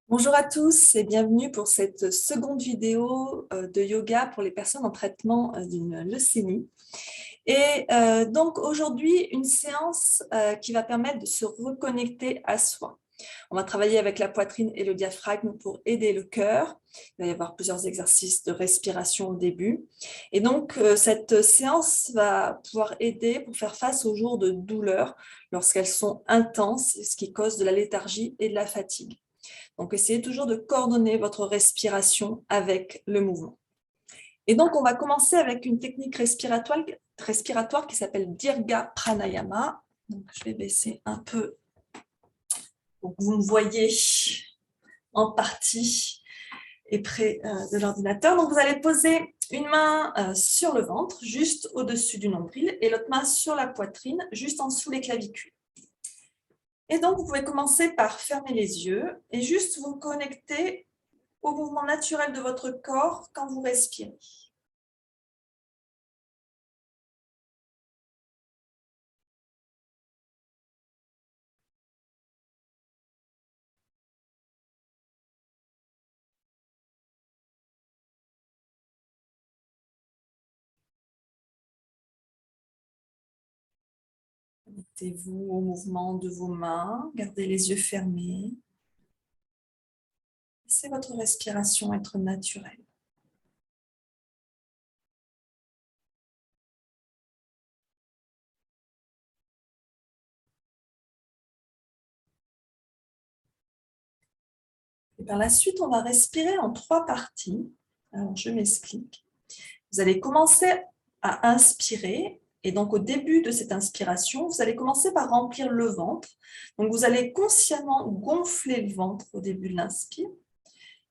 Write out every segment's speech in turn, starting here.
Bonjour à tous et bienvenue pour cette seconde vidéo de yoga pour les personnes en traitement d'une leucémie. Et donc aujourd'hui, une séance qui va permettre de se reconnecter à soi. On va travailler avec la poitrine et le diaphragme pour aider le cœur. Il va y avoir plusieurs exercices de respiration au début. Et donc, cette séance va pouvoir aider pour faire face aux jours de douleur lorsqu'elles sont intenses, ce qui cause de la léthargie et de la fatigue. Donc, essayez toujours de coordonner votre respiration avec le mouvement. Et donc, on va commencer avec une technique respiratoire qui s'appelle Dirga Pranayama. Donc, je vais baisser un peu pour que vous me voyez en partie et près de l'ordinateur. Donc, vous allez poser une main sur le ventre, juste au-dessus du nombril, et l'autre main sur la poitrine, juste en dessous les clavicules. Et donc, vous pouvez commencer par fermer les yeux et juste vous connecter au mouvement naturel de votre corps quand vous respirez. Connectez-vous au mouvement de vos mains, gardez les yeux fermés. Laissez votre respiration être naturelle. Et par la suite, on va respirer en 3 parties. Alors, je m'explique. Vous allez commencer à inspirer. Et donc, au début de cette inspiration, vous allez commencer par remplir le ventre. Donc, vous allez consciemment gonfler le ventre au début de l'inspire.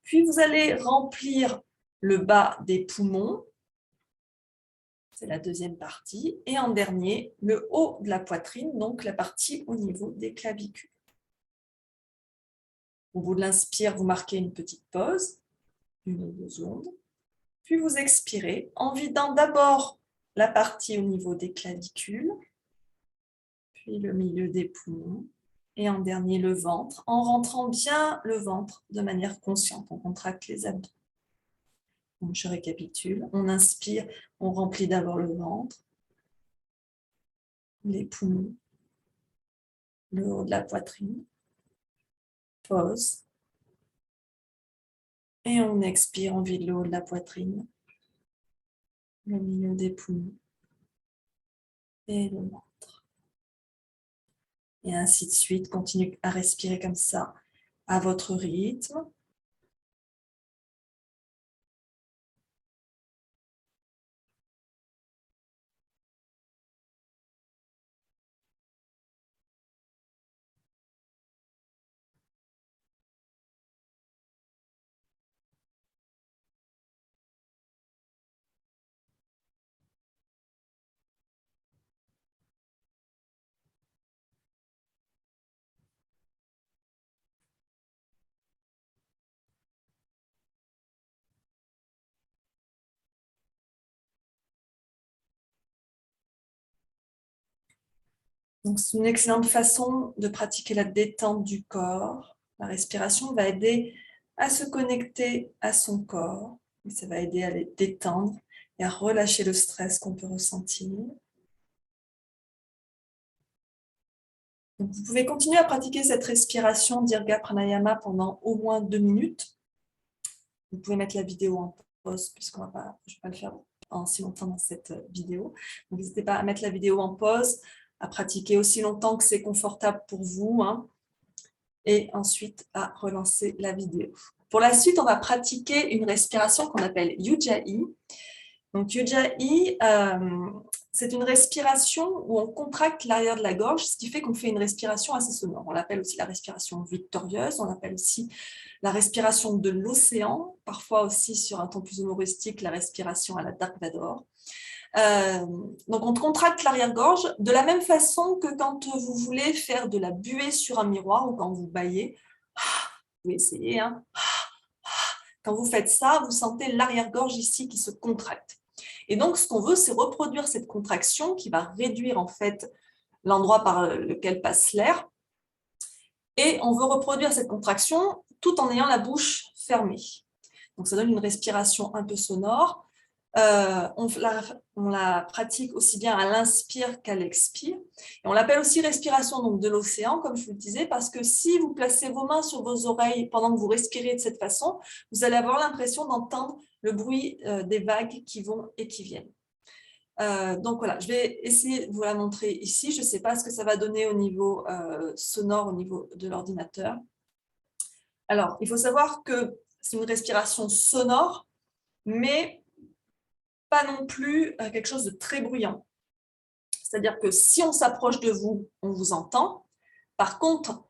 Puis, vous allez remplir le bas des poumons. C'est la deuxième partie. Et en dernier, le haut de la poitrine, donc la partie au niveau des clavicules. Au bout de l'inspire, vous marquez une petite pause, 1 ou 2 secondes. Puis vous expirez en vidant d'abord la partie au niveau des clavicules, puis le milieu des poumons, et en dernier le ventre, en rentrant bien le ventre de manière consciente. On contracte les abdos. Donc je récapitule. On inspire, on remplit d'abord le ventre, les poumons, le haut de la poitrine. Pause. Et on expire, on vide le haut de la poitrine, le milieu des poumons et le ventre. Et ainsi de suite, continuez à respirer comme ça, à votre rythme. Donc, c'est une excellente façon de pratiquer la détente du corps. La respiration va aider à se connecter à son corps. Et ça va aider à les détendre et à relâcher le stress qu'on peut ressentir. Donc, vous pouvez continuer à pratiquer cette respiration Dirga Pranayama pendant au moins 2 minutes. Vous pouvez mettre la vidéo en pause puisqu'on va pas, je ne vais pas le faire en si longtemps dans cette vidéo. Donc, n'hésitez pas à mettre la vidéo en pause, à pratiquer aussi longtemps que c'est confortable pour vous, et ensuite à relancer la vidéo. Pour la suite, on va pratiquer une respiration qu'on appelle Ujjayi. Donc Ujjayi, c'est une respiration où on contracte l'arrière de la gorge, ce qui fait qu'on fait une respiration assez sonore. On l'appelle aussi la respiration victorieuse, on l'appelle aussi la respiration de l'océan, parfois aussi sur un ton plus humoristique, la respiration à la Dark Vador. Donc on contracte l'arrière-gorge de la même façon que quand vous voulez faire de la buée sur un miroir ou quand vous bâillez. Vous pouvez essayer. Quand vous faites ça, vous sentez l'arrière-gorge ici qui se contracte. Et donc ce qu'on veut, c'est reproduire cette contraction qui va réduire en fait l'endroit par lequel passe l'air Et on veut reproduire cette contraction tout en ayant la bouche fermée. Donc, ça donne une respiration un peu sonore. On la pratique aussi bien à l'inspire qu'à l'expire. Et on l'appelle aussi respiration donc, de l'océan, comme je vous le disais, parce que si vous placez vos mains sur vos oreilles pendant que vous respirez de cette façon, vous allez avoir l'impression d'entendre le bruit des vagues qui vont et qui viennent. Donc voilà, je vais essayer de vous la montrer ici. Je ne sais pas ce que ça va donner au niveau sonore, au niveau de l'ordinateur. Alors, il faut savoir que c'est une respiration sonore, mais pas non plus quelque chose de très bruyant. C'est-à-dire que si on s'approche de vous, on vous entend. Par contre,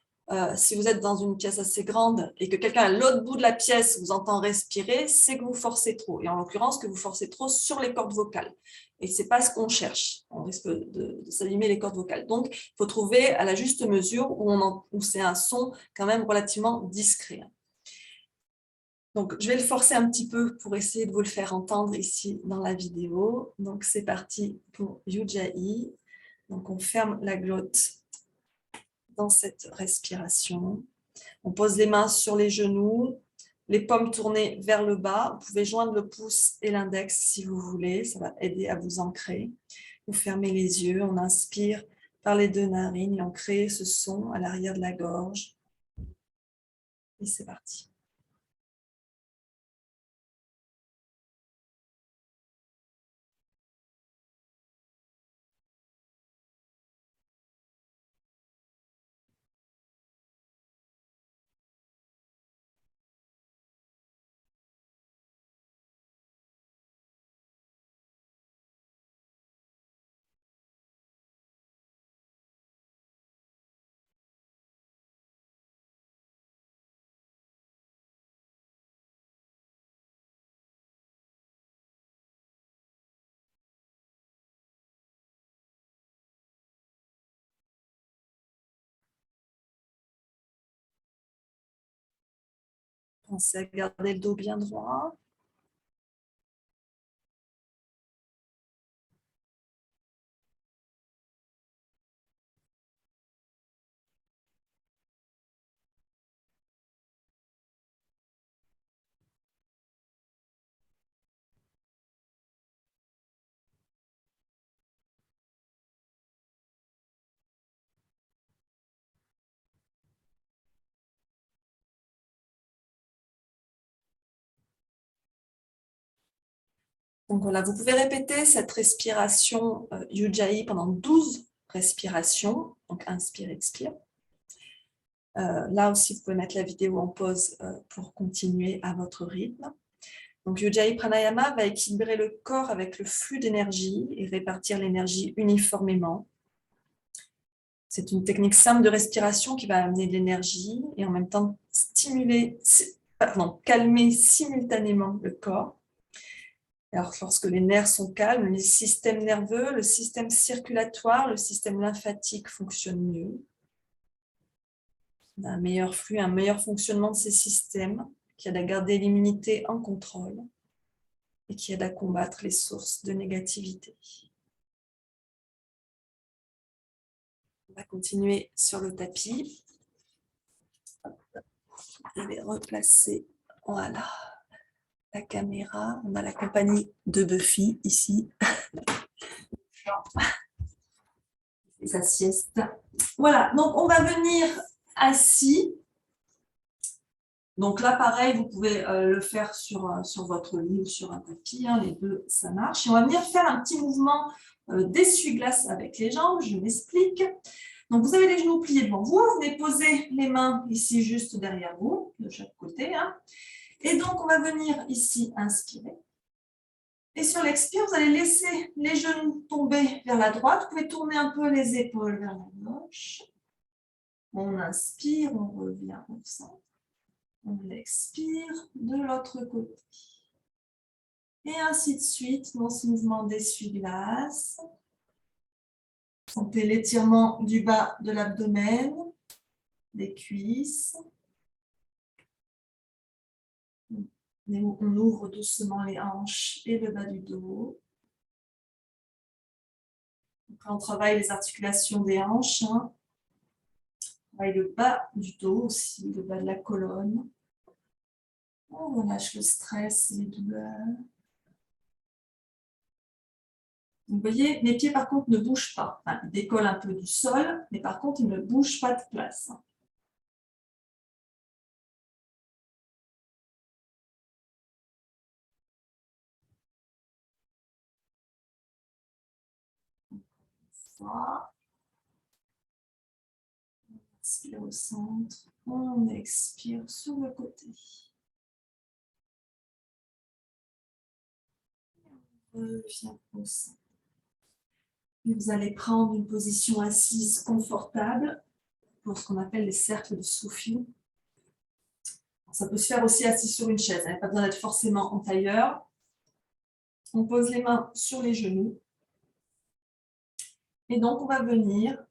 si vous êtes dans une pièce assez grande et que quelqu'un à l'autre bout de la pièce vous entend respirer, c'est que vous forcez trop. Et en l'occurrence, que vous forcez trop sur les cordes vocales. Et ce n'est pas ce qu'on cherche. On risque de s'abîmer les cordes vocales. Donc, il faut trouver à la juste mesure où c'est un son quand même relativement discret. Donc, je vais le forcer un petit peu pour essayer de vous le faire entendre ici dans la vidéo. Donc, c'est parti pour Ujjayi. Donc, on ferme la glotte dans cette respiration. On pose les mains sur les genoux, les paumes tournées vers le bas. Vous pouvez joindre le pouce et l'index si vous voulez. Ça va aider à vous ancrer. Vous fermez les yeux, on inspire par les deux narines et on crée ce son à l'arrière de la gorge. Et c'est parti. Pensez à garder le dos bien droit. Donc voilà, vous pouvez répéter cette respiration Ujjayi pendant 12 respirations. Donc inspire, expire. Là aussi, vous pouvez mettre la vidéo en pause pour continuer à votre rythme. Donc Ujjayi Pranayama va équilibrer le corps avec le flux d'énergie et répartir l'énergie uniformément. C'est une technique simple de respiration qui va amener de l'énergie et en même temps calmer simultanément le corps. Alors, lorsque les nerfs sont calmes, le système nerveux, le système circulatoire, le système lymphatique fonctionnent mieux. On a un meilleur flux, un meilleur fonctionnement de ces systèmes qui aident à garder l'immunité en contrôle et qui aident à combattre les sources de négativité. On va continuer sur le tapis. Je vais replacer, voilà, la caméra. On a la compagnie de Buffy ici. Sa sieste. Voilà, donc on va venir assis. Donc là, pareil, vous pouvez le faire sur votre lit ou sur un tapis. Hein, les deux, ça marche. Et on va venir faire un petit mouvement d'essuie-glace avec les jambes. Je m'explique. Donc, vous avez les genoux pliés devant vous. Vous venez poser les mains ici, juste derrière vous, de chaque côté. Hein. Et donc, on va venir ici inspirer. Et sur l'expire, vous allez laisser les genoux tomber vers la droite. Vous pouvez tourner un peu les épaules vers la gauche. On inspire, on revient au centre. On expire de l'autre côté. Et ainsi de suite dans ce mouvement d'essuie-glace. Sentez l'étirement du bas de l'abdomen, des cuisses. On ouvre doucement les hanches et le bas du dos. Après, on travaille les articulations des hanches. Hein. Et le bas du dos aussi, le bas de la colonne. On relâche le stress et les douleurs. Vous voyez, mes pieds par contre ne bougent pas. Enfin, ils décollent un peu du sol, mais par contre, ils ne bougent pas de place. Ça. On inspire au centre. On expire sur le côté. On revient au centre. Et vous allez prendre une position assise confortable pour ce qu'on appelle les cercles de souffle. Ça peut se faire aussi assis sur une chaise. Il n'y a pas besoin d'être forcément en tailleur. On pose les mains sur les genoux. Et donc, on va venir,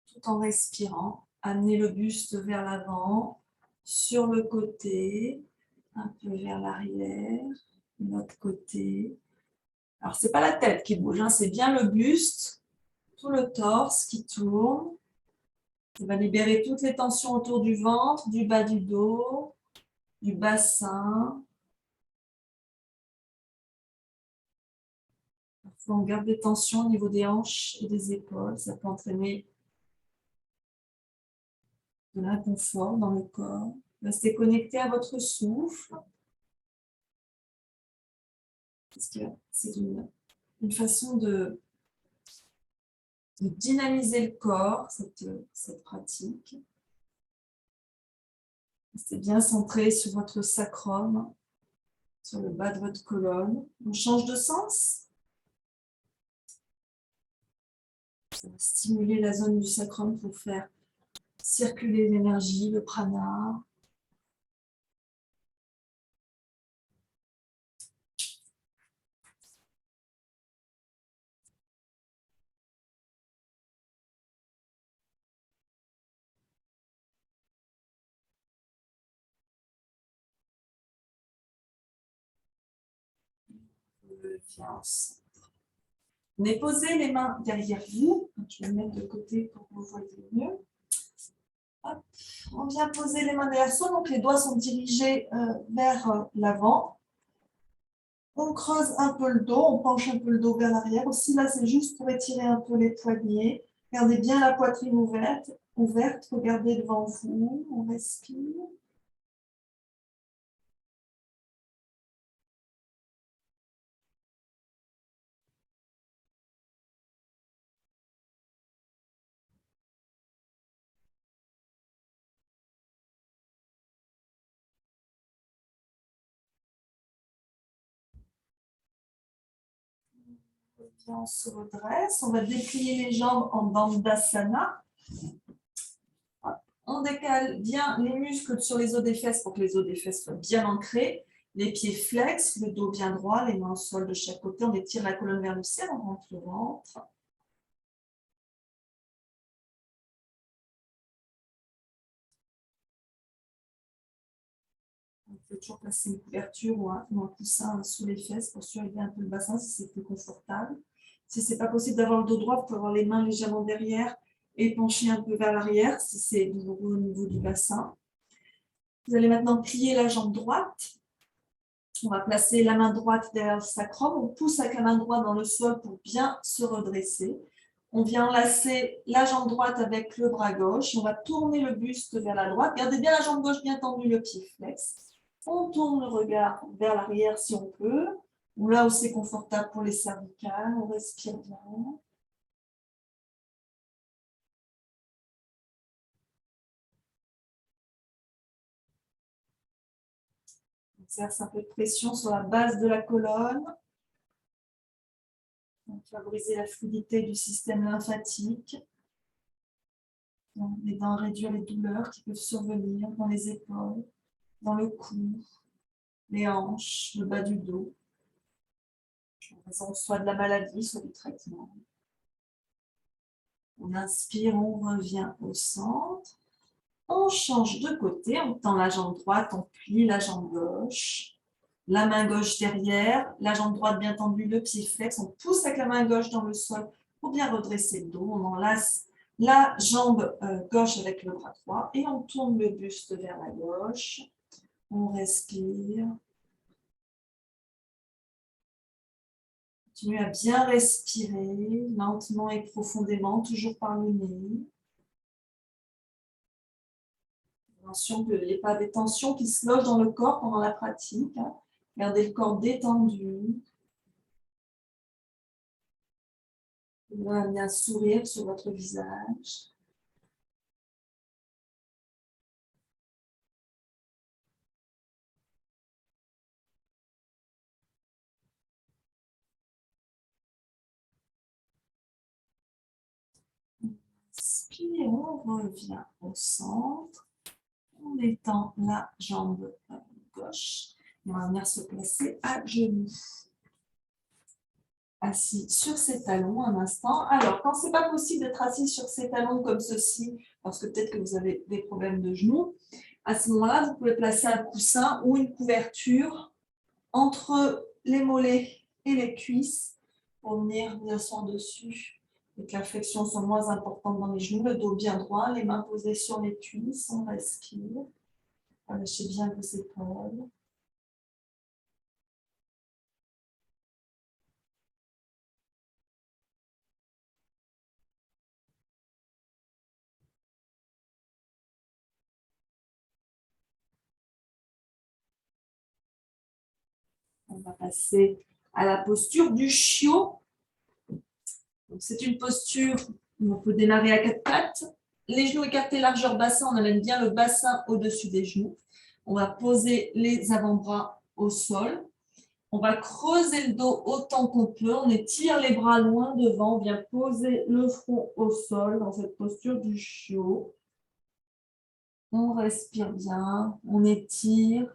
tout en respirant, amener le buste vers l'avant, sur le côté, un peu vers l'arrière, de l'autre côté. Alors, ce n'est pas la tête qui bouge, hein, c'est bien le buste, tout le torse qui tourne. Ça va libérer toutes les tensions autour du ventre, du bas du dos, du bassin. Parfois, on garde des tensions au niveau des hanches et des épaules. Ça peut entraîner de l'inconfort dans le corps. Restez connecté à votre souffle. Parce que c'est une façon de dynamiser le corps, cette pratique. Restez bien centré sur votre sacrum, sur le bas de votre colonne. On change de sens. Ça va stimuler la zone du sacrum pour faire circuler l'énergie, le prana. Viens au centre. Mais posez les mains derrière vous. Je vais me mettre de côté pour que vous voyez mieux. Hop. On vient poser les mains derrière soi, donc les doigts sont dirigés vers l'avant. On creuse un peu le dos, on penche un peu le dos vers l'arrière. Aussi, là, c'est juste pour étirer un peu les poignets. Gardez bien la poitrine ouverte. Regardez devant vous. On respire. On se redresse. On va déplier les jambes en Bandhasana. On décale bien les muscles sur les os des fesses pour que les os des fesses soient bien ancrés. Les pieds flex, le dos bien droit, les mains au sol de chaque côté. On étire la colonne vers le ciel, on rentre le ventre. On peut toujours placer une couverture ou un coussin sous les fesses pour surveiller un peu le bassin si c'est plus confortable. Si ce n'est pas possible d'avoir le dos droit, vous pouvez avoir les mains légèrement derrière et pencher un peu vers l'arrière si c'est douloureux au niveau du bassin. Vous allez maintenant plier la jambe droite. On va placer la main droite derrière le sacrum. On pousse avec la main droite dans le sol pour bien se redresser. On vient enlacer la jambe droite avec le bras gauche. On va tourner le buste vers la droite. Gardez bien la jambe gauche bien tendue, le pied flex. On tourne le regard vers l'arrière si on peut. Ou là où c'est confortable pour les cervicales. On respire bien. On exerce un peu de pression sur la base de la colonne. Donc, favoriser la fluidité du système lymphatique. En aidant à réduire les douleurs qui peuvent survenir dans les épaules, dans le cou, les hanches, le bas du dos, en raison soit de la maladie, soit du traitement. On inspire, on revient au centre. On change de côté, on tend la jambe droite, on plie la jambe gauche. La main gauche derrière, la jambe droite bien tendue, le pied flex. On pousse avec la main gauche dans le sol pour bien redresser le dos. On enlace la jambe gauche avec le bras droit et on tourne le buste vers la gauche. On respire. Continue à bien respirer, lentement et profondément, toujours par le nez. Attention qu'il n'y ait pas des tensions qui se logent dans le corps pendant la pratique. Gardez le corps détendu. Vous amenez un sourire sur votre visage. Inspire, on revient au centre. On étend la jambe gauche. On va venir se placer à genoux. Assis sur ses talons un instant. Alors, quand ce n'est pas possible d'être assis sur ses talons comme ceci, parce que peut-être que vous avez des problèmes de genoux, à ce moment-là, vous pouvez placer un coussin ou une couverture entre les mollets et les cuisses pour venir vous asseoir dessus et que la flexion soit moins importante dans les genoux, le dos bien droit, les mains posées sur les cuisses, on respire. Relâchez bien vos épaules. On va passer à la posture du chiot. C'est une posture où on peut démarrer à quatre pattes. Les genoux écartés, largeur bassin, on amène bien le bassin au-dessus des genoux. On va poser les avant-bras au sol. On va creuser le dos autant qu'on peut. On étire les bras loin devant. On vient poser le front au sol dans cette posture du chiot. On respire bien. On étire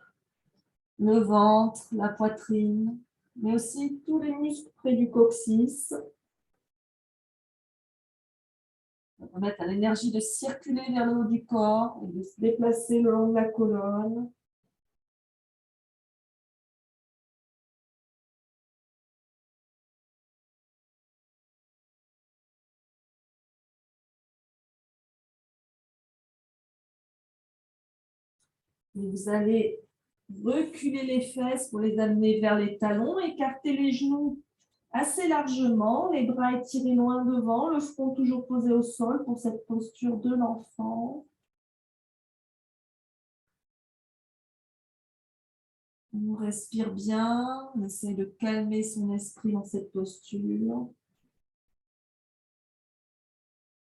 le ventre, la poitrine, mais aussi tous les muscles près du coccyx. On va permettre à l'énergie de circuler vers le haut du corps et de se déplacer le long de la colonne. Et vous allez reculer les fesses pour les amener vers les talons, écarter les genoux assez largement, les bras étirés loin devant, le front toujours posé au sol pour cette posture de l'enfant. On respire bien, on essaie de calmer son esprit dans cette posture.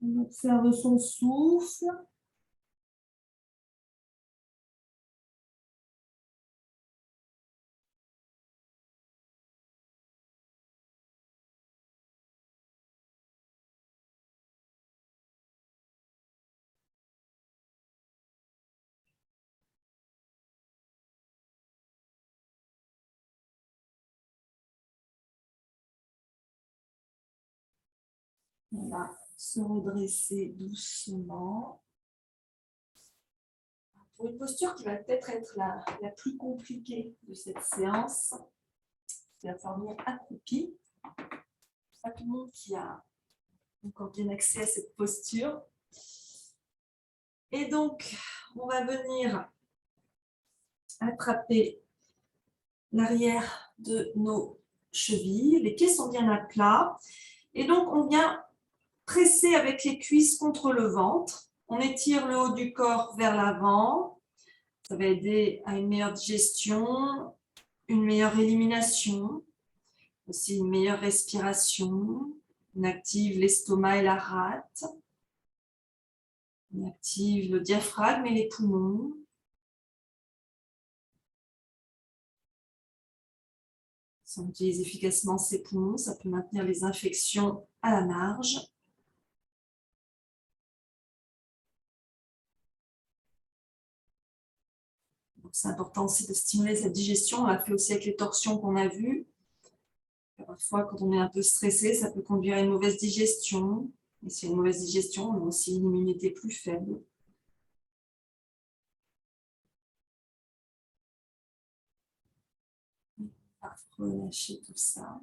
On observe son souffle. On va se redresser doucement. Pour une posture qui va peut-être être la plus compliquée de cette séance, c'est la formule accroupie. Pas tout le monde qui a encore bien accès à cette posture. Et donc, on va venir attraper l'arrière de nos chevilles. Les pieds sont bien à plat. Et donc, on vient presser avec les cuisses contre le ventre. On étire le haut du corps vers l'avant. Ça va aider à une meilleure digestion, une meilleure élimination, aussi une meilleure respiration. On active l'estomac et la rate. On active le diaphragme et les poumons. Si on utilise efficacement ses poumons, ça peut maintenir les infections à la marge. C'est important aussi de stimuler cette digestion. On l'a fait aussi avec les torsions qu'on a vues. Parfois, quand on est un peu stressé, ça peut conduire à une mauvaise digestion. Et s'il y a une mauvaise digestion, on a aussi une immunité plus faible. On va relâcher tout ça.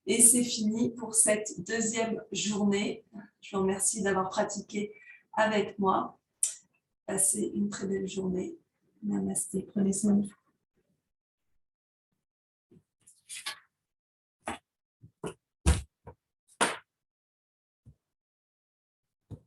Et c'est fini pour cette deuxième journée. Je vous remercie d'avoir pratiqué avec moi. Passez une très belle journée. Namasté. Prenez soin de vous.